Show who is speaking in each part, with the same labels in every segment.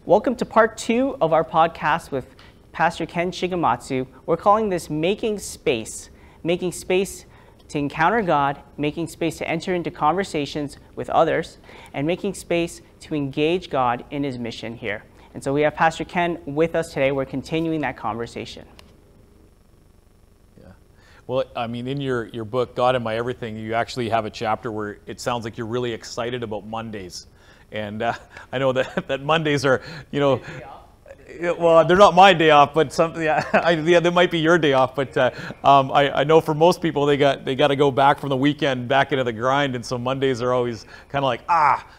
Speaker 1: Welcome to part 2 of our podcast with Pastor Ken Shigematsu. We're calling this Making Space to encounter God, making space to enter into conversations with others, and making space to engage God in his mission here. And so we have Pastor Ken with us today. We're continuing that conversation.
Speaker 2: Yeah. Well, I mean, in your book, God and My Everything, you actually have a chapter where it sounds like you're really excited about Mondays. And I know that Mondays are, well, they're not my day off, but something. Yeah, they might be your day off. But I know for most people, they got to go back from the weekend back into the grind, and so Mondays are always kind of like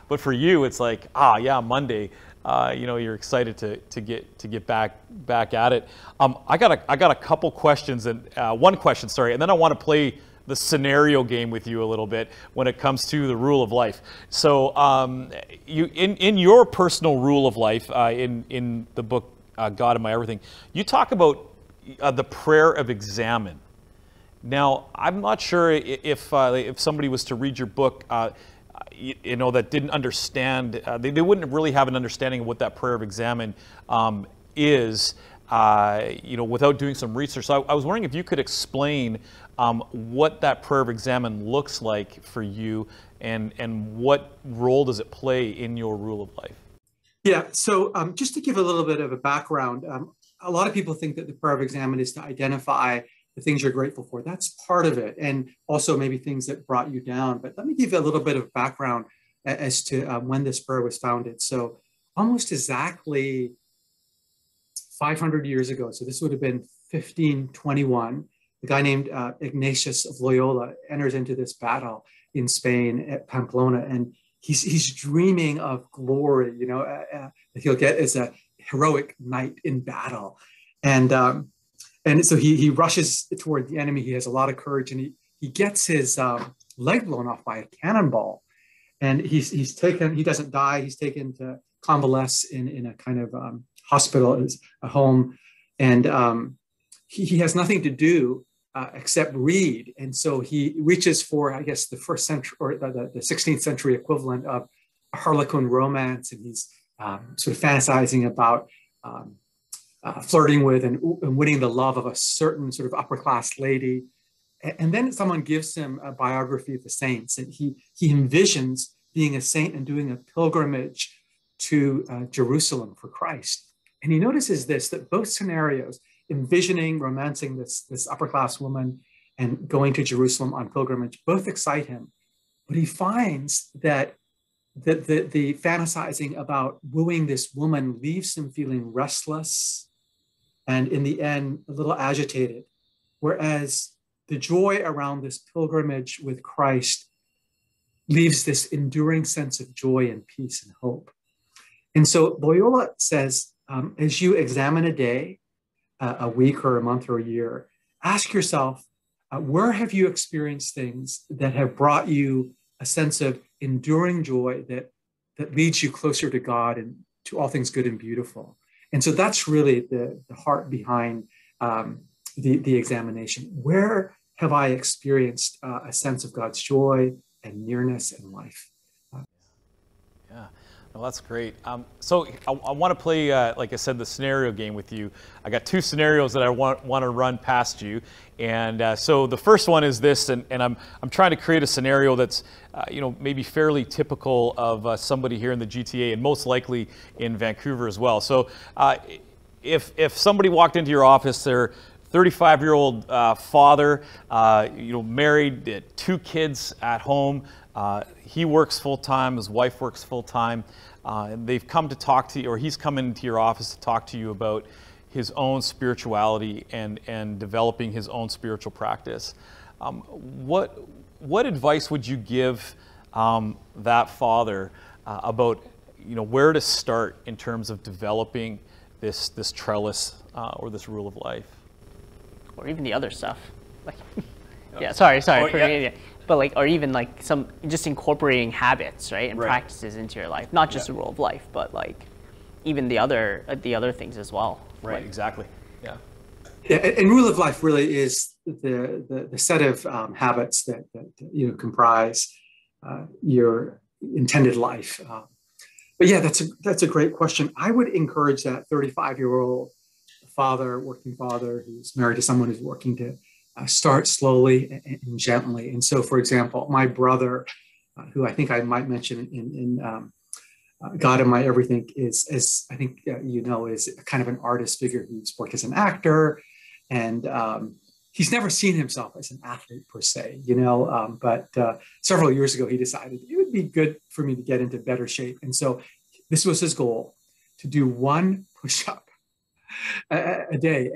Speaker 2: But for you, it's like yeah, Monday. You're excited to get back at it. I got a couple questions and one question, sorry, and then I want to play the scenario game with you a little bit when it comes to the rule of life. So you in your personal rule of life in the book God and My Everything, you talk about the prayer of examine. Now, I'm not sure if somebody was to read your book, that didn't understand, they wouldn't really have an understanding of what that prayer of examine is, without doing some research. So I was wondering if you could explain what that prayer of examine looks like for you, and what role does it play in your rule of life?
Speaker 3: Yeah, so just to give a little bit of a background, a lot of people think that the prayer of examine is to identify the things you're grateful for. That's part of it, and also maybe things that brought you down. But let me give you a little bit of background as to when this prayer was founded. So almost exactly 500 years ago, so this would have been 1521, a guy named Ignatius of Loyola enters into this battle in Spain at Pamplona, and he's dreaming of glory, that he'll get as a heroic knight in battle. And so he rushes toward the enemy. He has a lot of courage, and he gets his leg blown off by a cannonball. And he's taken, he doesn't die, he's taken to convalesce in a kind of hospital, a home. And he has nothing to do except read. And so he reaches for, I guess, the first century or the 16th century equivalent of a Harlequin romance. And he's sort of fantasizing about flirting with and winning the love of a certain sort of upper class lady. And then someone gives him a biography of the saints, and he envisions being a saint and doing a pilgrimage to Jerusalem for Christ. And he notices that both scenarios, envisioning, romancing this upper class woman and going to Jerusalem on pilgrimage, both excite him. But he finds that the fantasizing about wooing this woman leaves him feeling restless and in the end, a little agitated. Whereas the joy around this pilgrimage with Christ leaves this enduring sense of joy and peace and hope. And so Loyola says, as you examine a day, a week or a month or a year, ask yourself, where have you experienced things that have brought you a sense of enduring joy that leads you closer to God and to all things good and beautiful? And so that's really the heart behind the examination. Where have I experienced a sense of God's joy and nearness and life?
Speaker 2: Yeah. Well, that's great. So I want to play, like I said, the scenario game with you. I got two scenarios that I want to run past you. And so the first one is this, and I'm trying to create a scenario that's, maybe fairly typical of somebody here in the GTA, and most likely in Vancouver as well. So if somebody walked into your office, they're 35-year-old father, married, 2 kids at home. He works full-time, his wife works full-time, and they've come to talk to you, or he's come into your office to talk to you about his own spirituality and developing his own spiritual practice. What advice would you give that father about where to start in terms of developing this trellis or this rule of life?
Speaker 1: Or even the other stuff. Yeah, sorry. But or even some just incorporating habits, right, and practices into your life, not just the rule of life, but even the other things as well.
Speaker 2: Right. Exactly. Yeah.
Speaker 3: Yeah, and rule of life really is the set of habits that comprise your intended life. But yeah, that's a great question. I would encourage that 35-year-old father, working father, who's married to someone who's working to start slowly and gently. And so, for example, my brother, who I think I might mention in God and My Everything, is I think is kind of an artist figure. He's worked as an actor, and he's never seen himself as an athlete per se, but several years ago, he decided it would be good for me to get into better shape. And so this was his goal, to do one push-up a day.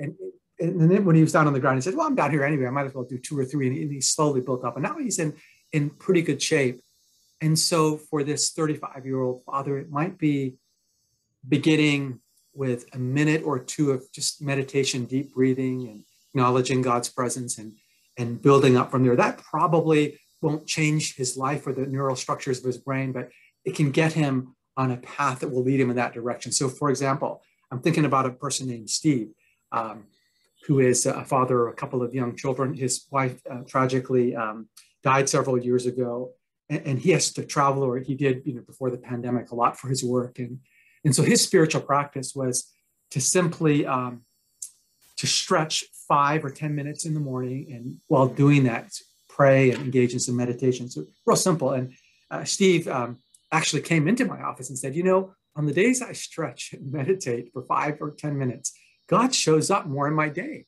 Speaker 3: And then when he was down on the ground, he said, well, I'm down here anyway, I might as well do 2 or 3. And he slowly built up. And now he's in pretty good shape. And so for this 35-year-old father, it might be beginning with a minute or two of just meditation, deep breathing, and acknowledging God's presence, and building up from there. That probably won't change his life or the neural structures of his brain, but it can get him on a path that will lead him in that direction. So for example, I'm thinking about a person named Steve, who is a father of a couple of young children. His wife tragically died several years ago, and he has to travel, or he did, before the pandemic, a lot for his work. And so his spiritual practice was to simply to stretch 5 or 10 minutes in the morning, and while doing that, pray and engage in some meditation. So real simple. And Steve actually came into my office and said, on the days I stretch and meditate for 5 or 10 minutes, God shows up more in my day.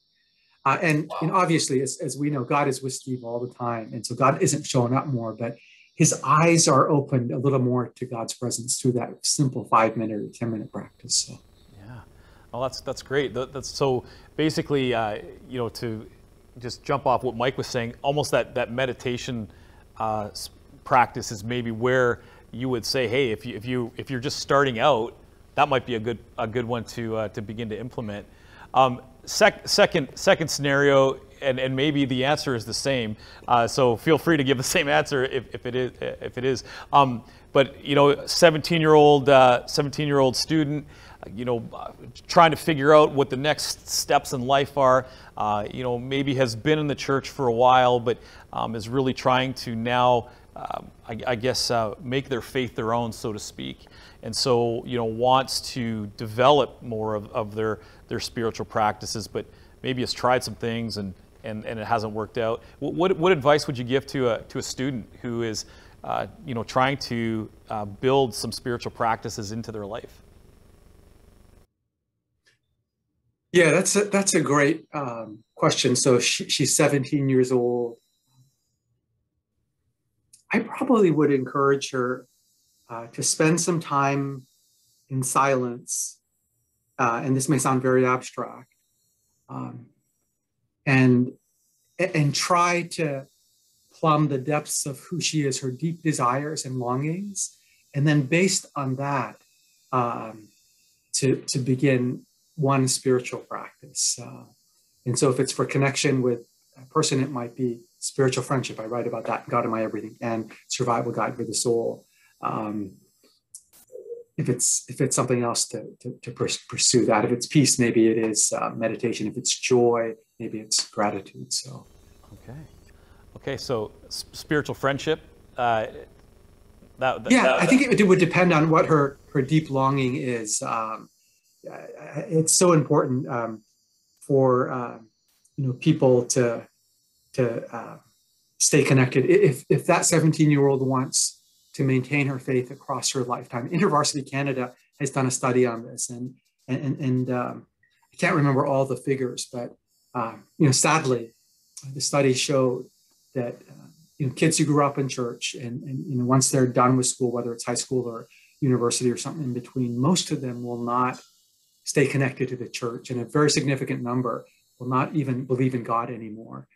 Speaker 3: And obviously, as we know, God is with Steve all the time. And so God isn't showing up more, but his eyes are opened a little more to God's presence through that simple 5-minute or 10-minute practice. So.
Speaker 2: Yeah, well, that's great. That's so basically, to just jump off what Mike was saying, almost that meditation practice is maybe where you would say, hey, if you're just starting out, that might be a good one to begin to implement. Second scenario, and maybe the answer is the same. So feel free to give the same answer if it is. But 17-year-old student, trying to figure out what the next steps in life are. Maybe has been in the church for a while, but is really trying to now, make their faith their own, so to speak. And so, wants to develop more of their spiritual practices, but maybe has tried some things and it hasn't worked out. What advice would you give to a student who is, trying to build some spiritual practices into their life?
Speaker 3: Yeah, that's a great question. So she's 17 years old. I probably would encourage her to spend some time in silence, and this may sound very abstract, and try to plumb the depths of who she is, her deep desires and longings, and then based on that, to begin one spiritual practice. And so if it's for connection with a person, it might be spiritual friendship. I write about that in God and My Everything, and survival guide for the soul. If it's something else, to pursue that. If it's peace, maybe it is meditation. If it's joy, maybe it's gratitude. So,
Speaker 2: okay. So spiritual friendship. I
Speaker 3: think it would depend on what her deep longing is. It's so important for people to stay connected. If that 17-year-old wants to maintain her faith across her lifetime, InterVarsity Canada has done a study on this, and I can't remember all the figures, but sadly, the study showed that kids who grew up in church and once they're done with school, whether it's high school or university or something in between, most of them will not stay connected to the church, and a very significant number will not even believe in God anymore.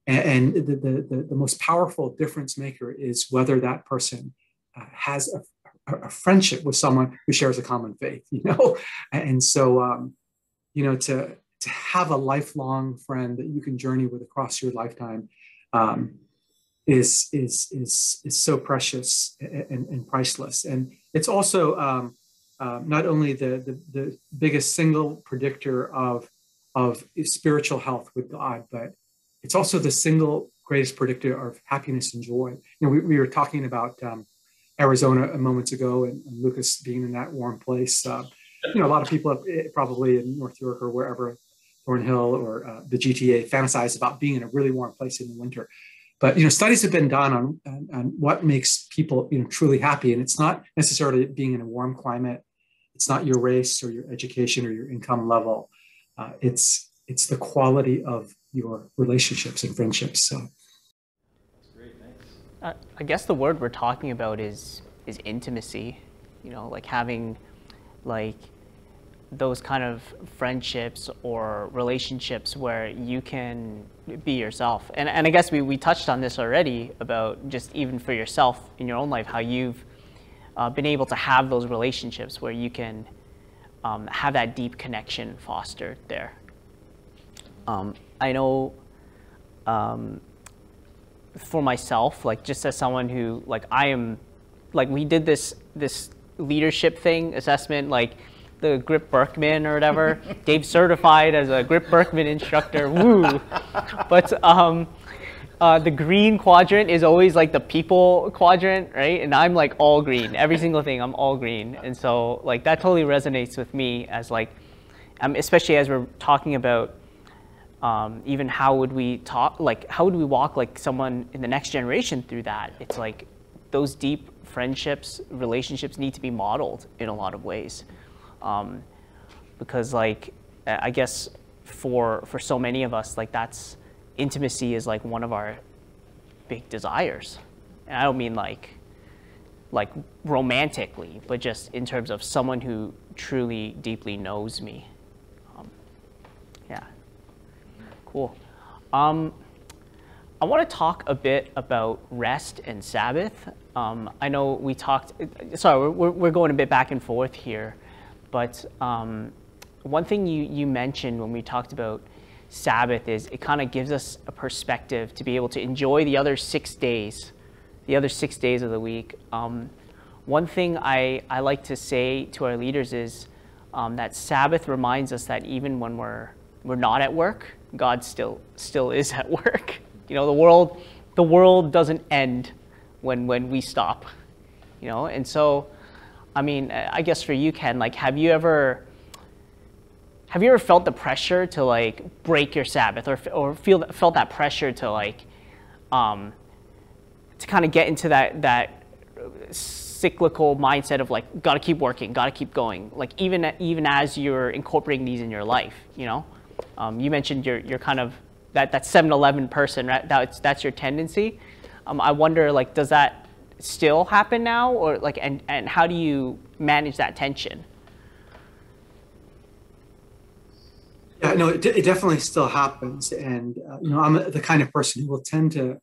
Speaker 3: And the most powerful difference maker is whether that person has a friendship with someone who shares a common faith, And so, to have a lifelong friend that you can journey with across your lifetime is so precious and priceless. And it's also not only the biggest single predictor of spiritual health with God, but it's also the single greatest predictor of happiness and joy. We were talking about Arizona moments ago, and Lucas being in that warm place. A lot of people probably in North York or wherever, Thornhill or the GTA, fantasize about being in a really warm place in the winter. But studies have been done on what makes people truly happy, and it's not necessarily being in a warm climate. It's not your race or your education or your income level. It's the quality of your relationships and friendships. So,
Speaker 1: great, thanks. I guess the word we're talking about is intimacy. Like having those kind of friendships or relationships where you can be yourself. And I guess we touched on this already about just even for yourself in your own life, how you've been able to have those relationships where you can have that deep connection fostered there. I know for myself, just as someone who, I am, we did this leadership thing assessment, the Grip Berkman or whatever. Dave's certified as a Grip Berkman instructor. Woo! But the green quadrant is always the people quadrant, right? And I'm all green. Every single thing, I'm all green. And so that totally resonates with me as especially as we're talking about even how would we talk, how would we walk someone in the next generation through that? It's those deep friendships, relationships need to be modeled in a lot of ways. Because I guess for so many of us, that's intimacy is one of our big desires. And I don't mean like romantically, but just in terms of someone who truly deeply knows me. Yeah, cool. I want to talk a bit about rest and Sabbath. I know we talked, sorry, we're going a bit back and forth here. But one thing you mentioned when we talked about Sabbath is it kind of gives us a perspective to be able to enjoy the other 6 days, of the week. One thing I like to say to our leaders is that Sabbath reminds us that even when we're not at work, God still is at work. The world doesn't end when we stop. And so. I mean, I guess for you, Ken, have you ever felt the pressure to break your Sabbath, or felt that pressure to kind of get into that cyclical mindset of got to keep working, got to keep going, even as you're incorporating these in your life, You mentioned you're kind of that 7-Eleven person, right? That's your tendency. I wonder, does that still happen now, or and how do you manage that tension?
Speaker 3: Yeah, no, it definitely still happens, and I'm the kind of person who will tend to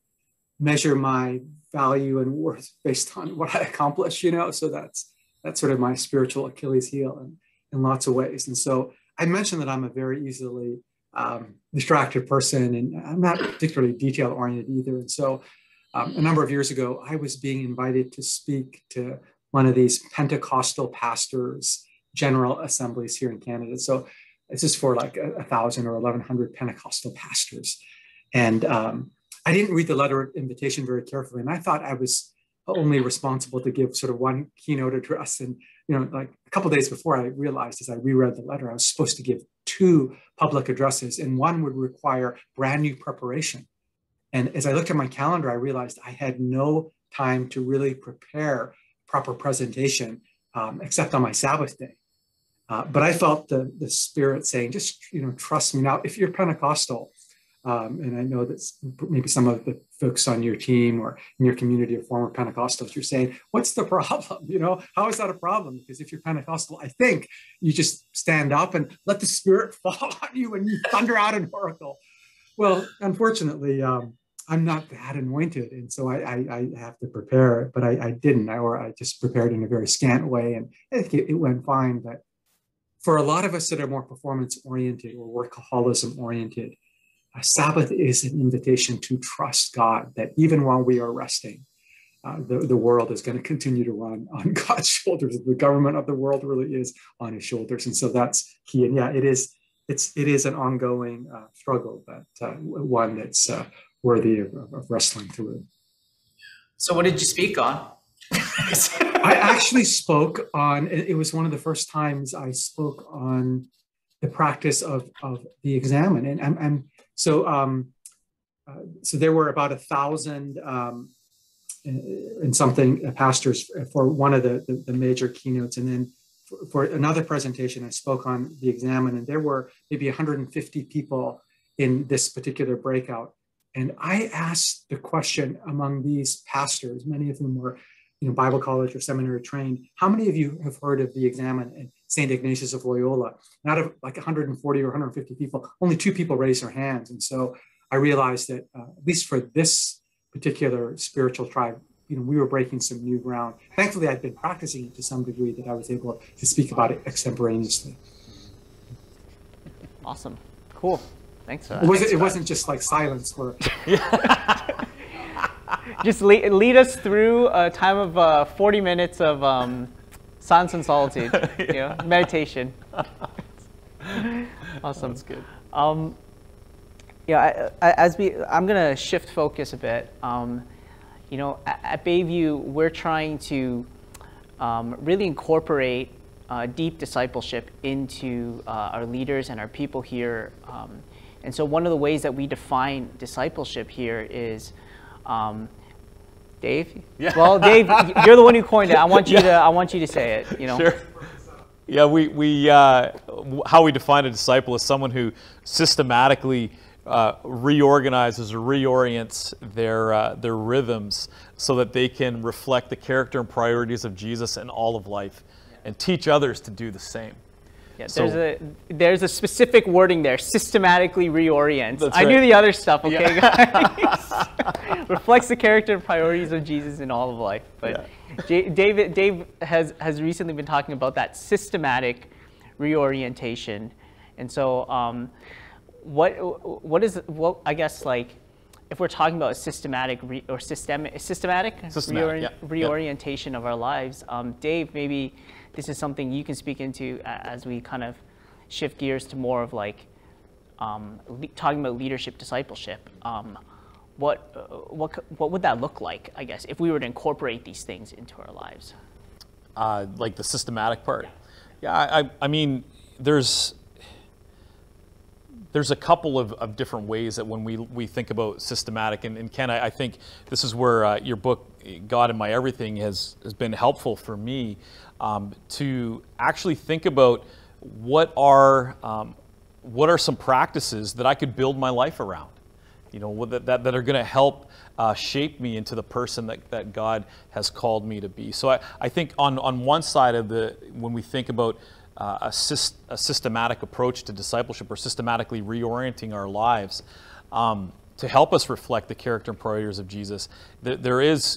Speaker 3: measure my value and worth based on what I accomplish. So that's sort of my spiritual Achilles heel in lots of ways. And so I mentioned that I'm a very easily distracted person, and I'm not particularly detail oriented either. And so a number of years ago, I was being invited to speak to one of these Pentecostal pastors' general assemblies here in Canada. So this is for 1,000 or 1,100 Pentecostal pastors. And I didn't read the letter of invitation very carefully. And I thought I was only responsible to give sort of one keynote address. And, a couple of days before, I realized as I reread the letter, I was supposed to give 2 public addresses, and one would require brand new preparation. And as I looked at my calendar, I realized I had no time to really prepare proper presentation except on my Sabbath day. But I felt the Spirit saying, just, trust me. Now, if you're Pentecostal, and I know that maybe some of the folks on your team or in your community are former Pentecostals, you're saying, what's the problem? How is that a problem? Because if you're Pentecostal, I think you just stand up and let the Spirit fall on you and you thunder out an oracle. Well, unfortunately, I'm not that anointed, and so I have to prepare, but I didn't, or I just prepared in a very scant way, and I think it went fine. But for a lot of us that are more performance-oriented or workaholism-oriented, Sabbath is an invitation to trust God, that even while we are resting, the world is going to continue to run on God's shoulders. The government of the world really is on His shoulders, and so that's key. And yeah, it is an ongoing struggle, but one that's worthy of wrestling through.
Speaker 1: So what did you speak on?
Speaker 3: I actually spoke on, it was one of the first times I spoke on the practice of the examen. And so there were about 1,000 and something pastors for one of the major keynotes. And then for another presentation, I spoke on the examen, and there were maybe 150 people in this particular breakout. And I asked the question among these pastors, many of whom were, Bible college or seminary trained, how many of you have heard of the examen and St. Ignatius of Loyola? And out of like 140 or 150 people, only 2 people raised their hands. And so I realized that at least for this particular spiritual tribe, we were breaking some new ground. Thankfully, I'd been practicing it to some degree that I was able to speak about it extemporaneously.
Speaker 1: Awesome. Cool. Thanks for that.
Speaker 3: It wasn't just like silence where...
Speaker 1: Just lead us through a time of 40 minutes of silence and solitude, meditation. Awesome.
Speaker 2: That's good.
Speaker 1: I'm going to shift focus a bit. At Bayview, we're trying to really incorporate deep discipleship into our leaders and our people here. And so one of the ways that we define discipleship here is, Dave?
Speaker 2: Yeah.
Speaker 1: Well, Dave, you're the one who coined it. I want you to say it.
Speaker 2: Sure. Yeah, we how we define a disciple is someone who systematically reorganizes or reorients their rhythms so that they can reflect the character and priorities of Jesus in all of life, and teach others to do the same.
Speaker 1: Yeah, there's a specific wording there, systematically reorient. I knew the other stuff, okay, guys? Reflects the character and priorities of Jesus in all of life. But Dave has recently been talking about that systematic reorientation. And so I guess, like, if we're talking about a systematic reorientation of our lives, Dave, maybe this is something you can speak into as we kind of shift gears to more of like talking about leadership discipleship. What would that look like, I guess, if we were to incorporate these things into our lives?
Speaker 2: Like the systematic part. Yeah, I mean, there's a couple of different ways that when we think about systematic, and Ken, I think this is where your book, God in My Everything, has been helpful for me to actually think about what are some practices that I could build my life around, that are going to help shape me into the person that God has called me to be. So I think on one side of when we think about a systematic approach to discipleship, or systematically reorienting our lives to help us reflect the character and priorities of Jesus,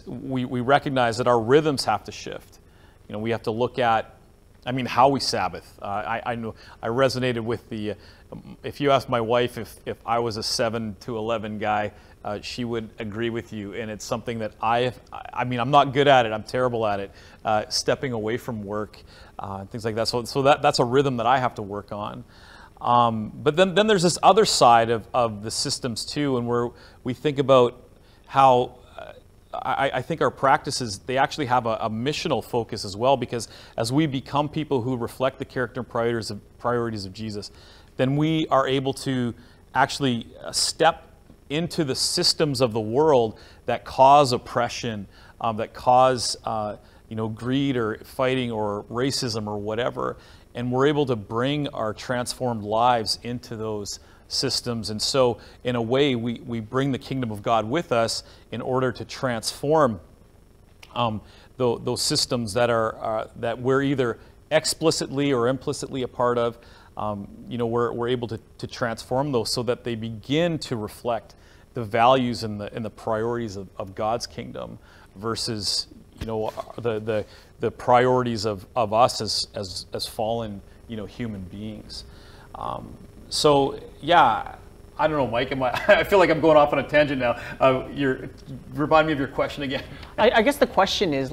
Speaker 2: we recognize that our rhythms have to shift. We have to look at, how we Sabbath. I know I resonated with if you ask my wife if I was a 7 to 11 guy, she would agree with you. And it's something that I'm not good at it. I'm terrible at it. Stepping away from work, things like that. So that's a rhythm that I have to work on. But then there's this other side of the systems too, and where we think about how I think our practices, they actually have a missional focus as well, because as we become people who reflect the character and priorities of Jesus, then we are able to actually step into the systems of the world that cause oppression, that cause greed or fighting or racism or whatever, and we're able to bring our transformed lives into those systems. And so in a way we bring the kingdom of God with us in order to transform those systems that we're either explicitly or implicitly a part of. We're able to transform those so that they begin to reflect the values and the priorities of God's kingdom versus the priorities of us as fallen human beings. So yeah, I don't know, Mike. I feel like I'm going off on a tangent now. Remind me of your question again.
Speaker 1: I guess the question is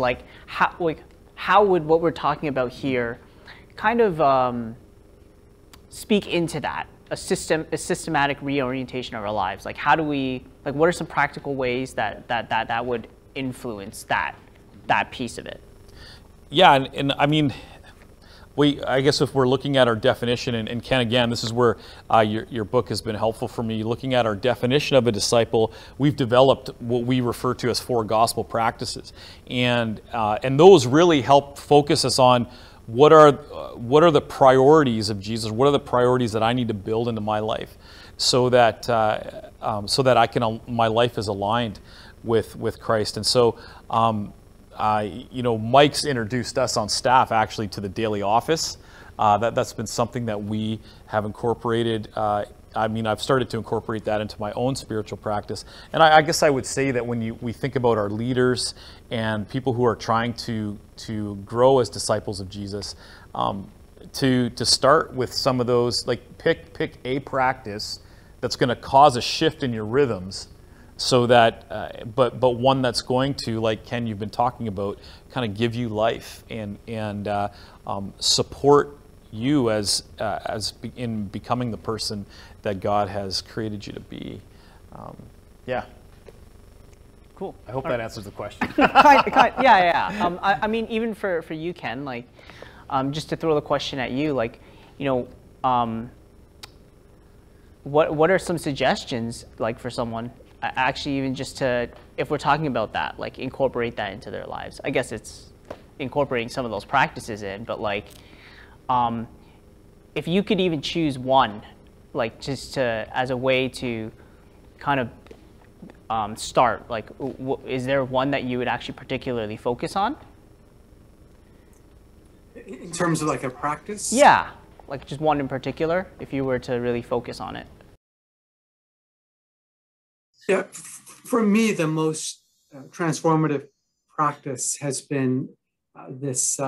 Speaker 1: how would what we're talking about here kind of speak into that, a systematic reorientation of our lives? What are some practical ways that would influence that? that piece of it.
Speaker 2: Yeah, and I mean, I guess if we're looking at our definition, and Ken, again, this is where your book has been helpful for me. Looking at our definition of a disciple, we've developed what we refer to as 4 gospel practices, and those really help focus us on what are the priorities of Jesus. What are the priorities that I need to build into my life, so that my life is aligned with Christ. And so. Mike's introduced us on staff actually to the daily office. That's been something that we have incorporated. I've started to incorporate that into my own spiritual practice. And I guess I would say that when we think about our leaders and people who are trying to grow as disciples of Jesus, to start with some of those, like pick a practice that's going to cause a shift in your rhythms. So that, but one that's going to, like Ken, you've been talking about, kind of give you life and support you as in becoming the person that God has created you to be. Yeah.
Speaker 1: Cool.
Speaker 2: I hope that answers the question.
Speaker 1: Yeah. I mean, even for you, Ken, like, just to throw the question at you, like, what are some suggestions, like, for someone? Actually, even just to, if we're talking about that, like, incorporate that into their lives. I guess it's incorporating some of those practices in, but like, if you could even choose one, like, just to, as a way to kind of start, like, is there one that you would actually particularly focus on?
Speaker 3: In terms of like a practice?
Speaker 1: Yeah, like just one in particular, if you were to really focus on it.
Speaker 3: Yeah, for me, the most transformative practice has been this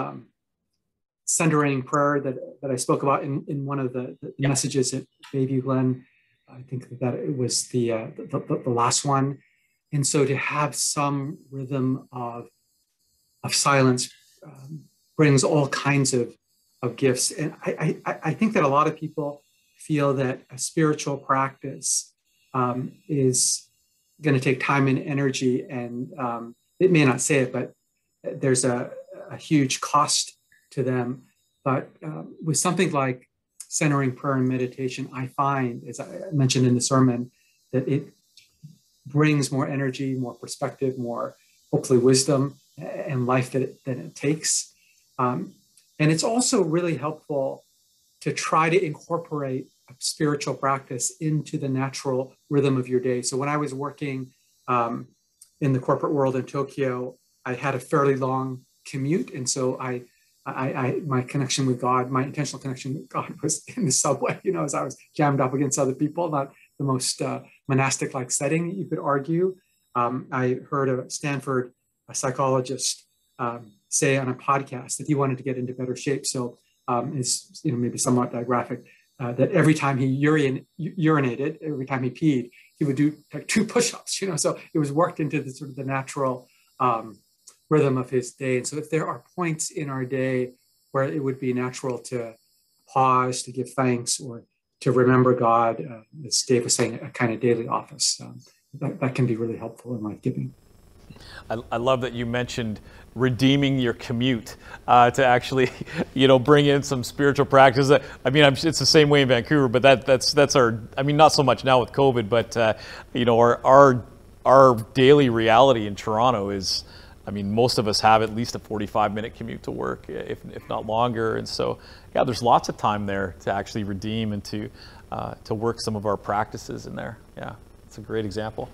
Speaker 3: centering prayer that I spoke about in one of the messages at Bayview Glen. I think that it was the last one. And so to have some rhythm of silence brings all kinds of gifts. And I think that a lot of people feel that a spiritual practice is going to take time and energy, and it may not say it, but there's a huge cost to them. But with something like centering prayer and meditation, I find, as I mentioned in the sermon, that it brings more energy, more perspective, more hopefully wisdom and life that it takes. And it's also really helpful to try to incorporate a spiritual practice into the natural rhythm of your day. So when I was working in the corporate world in Tokyo, I had a fairly long commute. And so my connection with God, my intentional connection with God was in the subway, as I was jammed up against other people, not the most monastic-like setting, you could argue. I heard a Stanford psychologist say on a podcast that he wanted to get into better shape. So is maybe somewhat graphic, that every time he urinated, every time he peed, he would do like 2 push-ups, so it was worked into the sort of the natural rhythm of his day. And so if there are points in our day where it would be natural to pause, to give thanks, or to remember God, as Dave was saying, a kind of daily office, that can be really helpful and life-giving.
Speaker 2: I love that you mentioned redeeming your commute to actually, bring in some spiritual practice. I mean, it's the same way in Vancouver, but that's our. I mean, not so much now with COVID, but our daily reality in Toronto is. I mean, most of us have at least a 45-minute commute to work, if not longer, and so yeah, there's lots of time there to actually redeem and to work some of our practices in there. Yeah, it's a great example.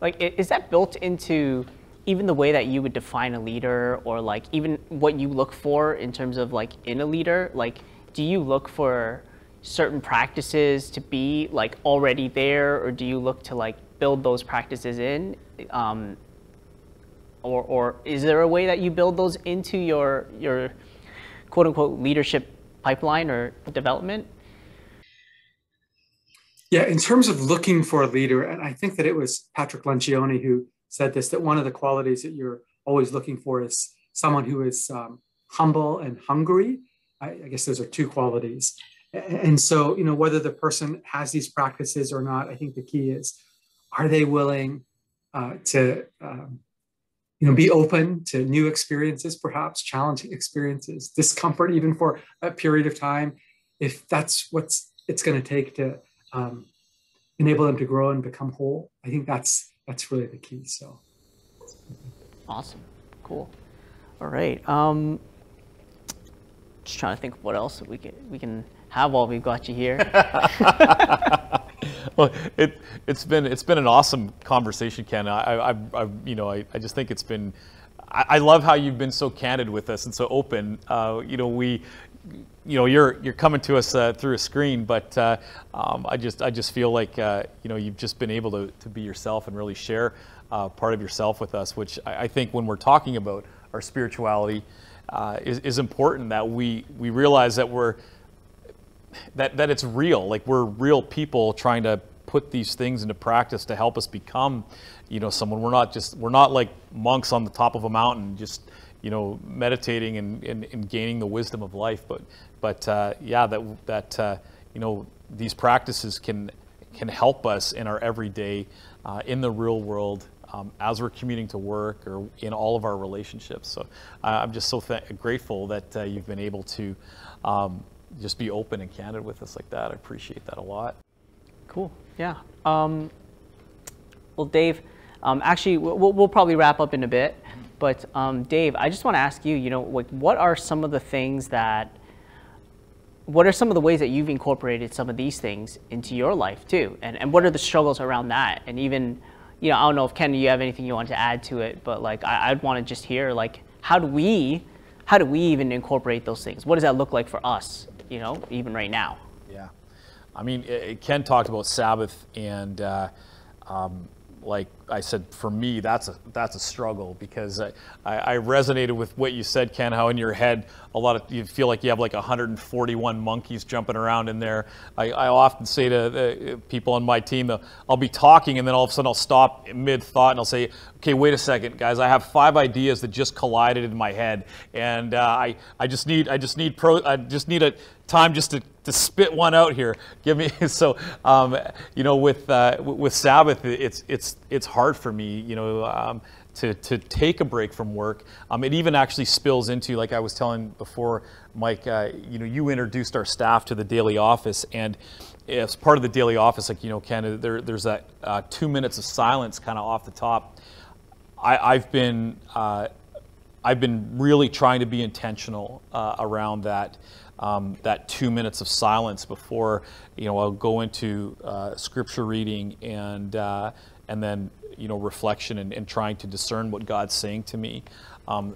Speaker 1: Like, is that built into even the way that you would define a leader, or like even what you look for in terms of like in a leader? Like, do you look for certain practices to be like already there, or do you look to like build those practices in? Or is there a way that you build those into your quote unquote leadership pipeline or development?
Speaker 3: Yeah, in terms of looking for a leader, and I think that it was Patrick Lencioni who said this, that one of the qualities that you're always looking for is someone who is humble and hungry. I guess those are 2 qualities. And so, whether the person has these practices or not, I think the key is, are they willing to be open to new experiences, perhaps challenging experiences, discomfort, even for a period of time, if that's it's going to take to enable them to grow and become whole. I think that's really the key. So
Speaker 1: awesome, cool. All right, just trying to think of what else we can have while we've got you here.
Speaker 2: Well, it's been an awesome conversation, Ken. I just think it's been. I love how you've been so candid with us and so open. You're coming to us through a screen, but I just feel like you've just been able to be yourself and really share part of yourself with us, which I think when we're talking about our spirituality is important, that we realize that that it's real. Like, we're real people trying to put these things into practice to help us become, someone. We're not like monks on the top of a mountain, just, meditating and gaining the wisdom of life. But these practices can help us in our everyday, in the real world, as we're commuting to work or in all of our relationships. So I'm just so grateful that you've been able to just be open and candid with us like that. I appreciate that a lot.
Speaker 1: Cool. Yeah. Well, Dave, actually, we'll probably wrap up in a bit. But Dave, I just want to ask you, what are some of the ways that you've incorporated some of these things into your life too? And what are the struggles around that? And even, I don't know if Ken, you have anything you want to add to it, but I'd want to just hear, how do we even incorporate those things? What does that look like for us, even right now?
Speaker 2: Yeah. I mean, Ken talked about Sabbath, and like I said, for me, that's a struggle, because I resonated with what you said, Ken, how in your head, you feel like you have 141 monkeys jumping around in there. I often say to the people on my team, I'll be talking, and then all of a sudden I'll stop mid-thought and I'll say, okay, wait a second, guys, I have 5 ideas that just collided in my head, and I just need a time just to spit one out here. Give me so with Sabbath, it's hard for me, to take a break from work. It even actually spills into, like I was telling before, Mike, you introduced our staff to the daily office, and as part of the daily office, Ken, there's that 2 minutes of silence kind of off the top. I've been really trying to be intentional around that. That 2 minutes of silence before, I'll go into scripture reading and then, reflection and trying to discern what God's saying to me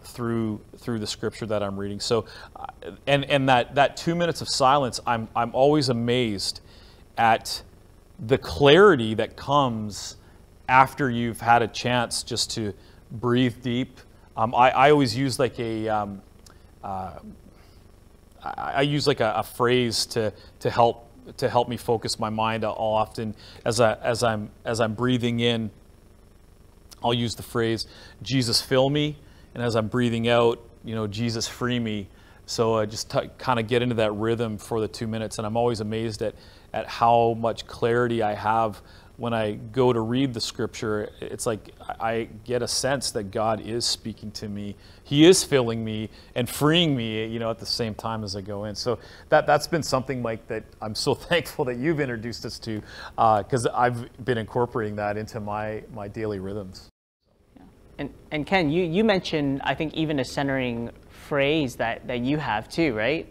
Speaker 2: through the scripture that I'm reading. So, and that 2 minutes of silence, I'm always amazed at the clarity that comes after you've had a chance just to breathe deep. I always use I use a phrase to help me focus my mind. I'll often, as I'm breathing in, I'll use the phrase, Jesus fill me, and as I'm breathing out, Jesus free me. So I just kind of get into that rhythm for the 2 minutes, and I'm always amazed at how much clarity I have when I go to read the scripture. It's like I get a sense that God is speaking to me. He is filling me and freeing me, at the same time as I go in. So that's been something, Mike, that I'm so thankful that you've introduced us to, because I've been incorporating that into my daily rhythms.
Speaker 1: Yeah. And Ken, you mentioned, I think, even a centering phrase that you have too, right?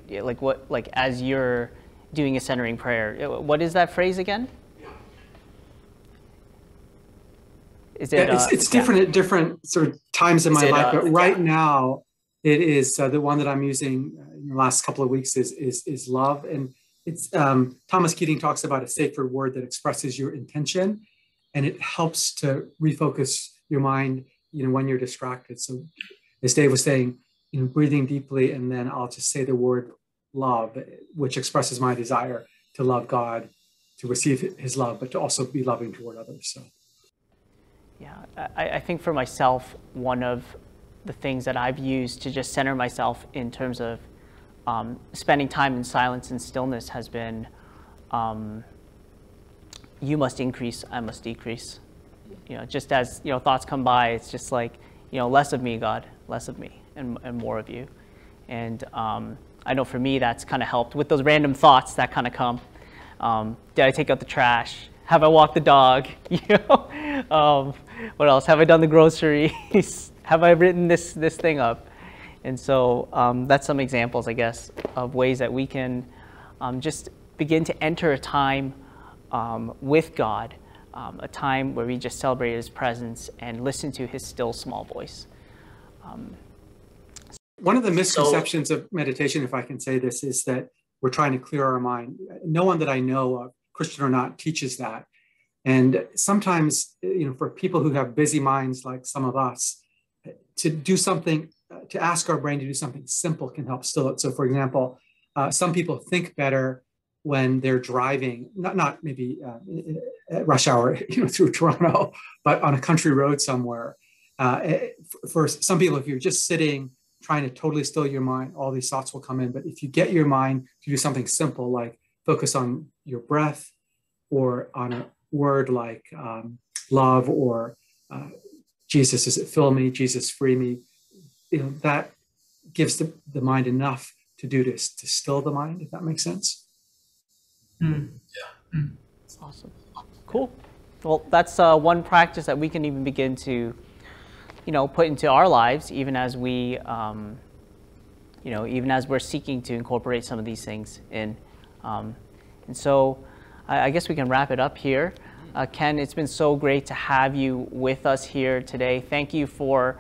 Speaker 1: As you're doing a centering prayer, what is that phrase again? Is it,
Speaker 3: it's different at different sort of times in my life, but right now it is the one that I'm using in the last couple of weeks is love. And it's Thomas Keating talks about a sacred word that expresses your intention, and it helps to refocus your mind, when you're distracted. So as Dave was saying, breathing deeply, and then I'll just say the word love, which expresses my desire to love God, to receive his love, but to also be loving toward others. So.
Speaker 1: Yeah, I think for myself, one of the things that I've used to just center myself in terms of spending time in silence and stillness has been, you must increase, I must decrease. Just as, thoughts come by, it's just like, less of me, God, less of me, and more of you. And I know for me, that's kind of helped with those random thoughts that kind of come. Did I take out the trash? Have I walked the dog? What else? Have I done the groceries? Have I written this thing up? And so that's some examples, I guess, of ways that we can just begin to enter a time with God, a time where we just celebrate His presence and listen to His still small voice.
Speaker 3: One of the misconceptions of meditation, if I can say this, is that we're trying to clear our mind. No one that I know of, Christian or not, teaches that. And sometimes, for people who have busy minds like some of us, to do something, to ask our brain to do something simple can help still it. So, for example, some people think better when they're driving, not maybe at rush hour, through Toronto, but on a country road somewhere. For some people, if you're just sitting, trying to totally still your mind, all these thoughts will come in. But if you get your mind to do something simple, like focus on your breath, or on a word like love, or Jesus, does it fill me? Jesus, free me. That gives the mind enough to do this, to still the mind, if that makes sense.
Speaker 1: Yeah. Awesome. Cool. Well, that's one practice that we can even begin to put into our lives, even as we, even as we're seeking to incorporate some of these things in. And so I guess we can wrap it up here. Ken, it's been so great to have you with us here today. Thank you for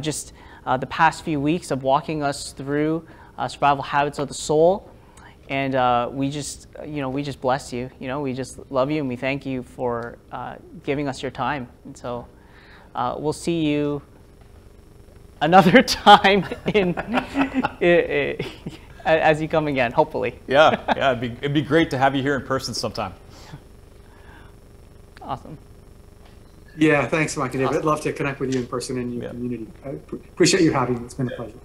Speaker 1: just the past few weeks of walking us through survival habits of the soul. And we just bless you. We just love you, and we thank you for giving us your time. And so we'll see you another time as you come again, hopefully.
Speaker 2: Yeah, it'd be great to have you here in person sometime.
Speaker 1: Awesome.
Speaker 3: Yeah, thanks, Mike and David. I'd love to connect with you in person in your community. I appreciate you having me. It's been a pleasure.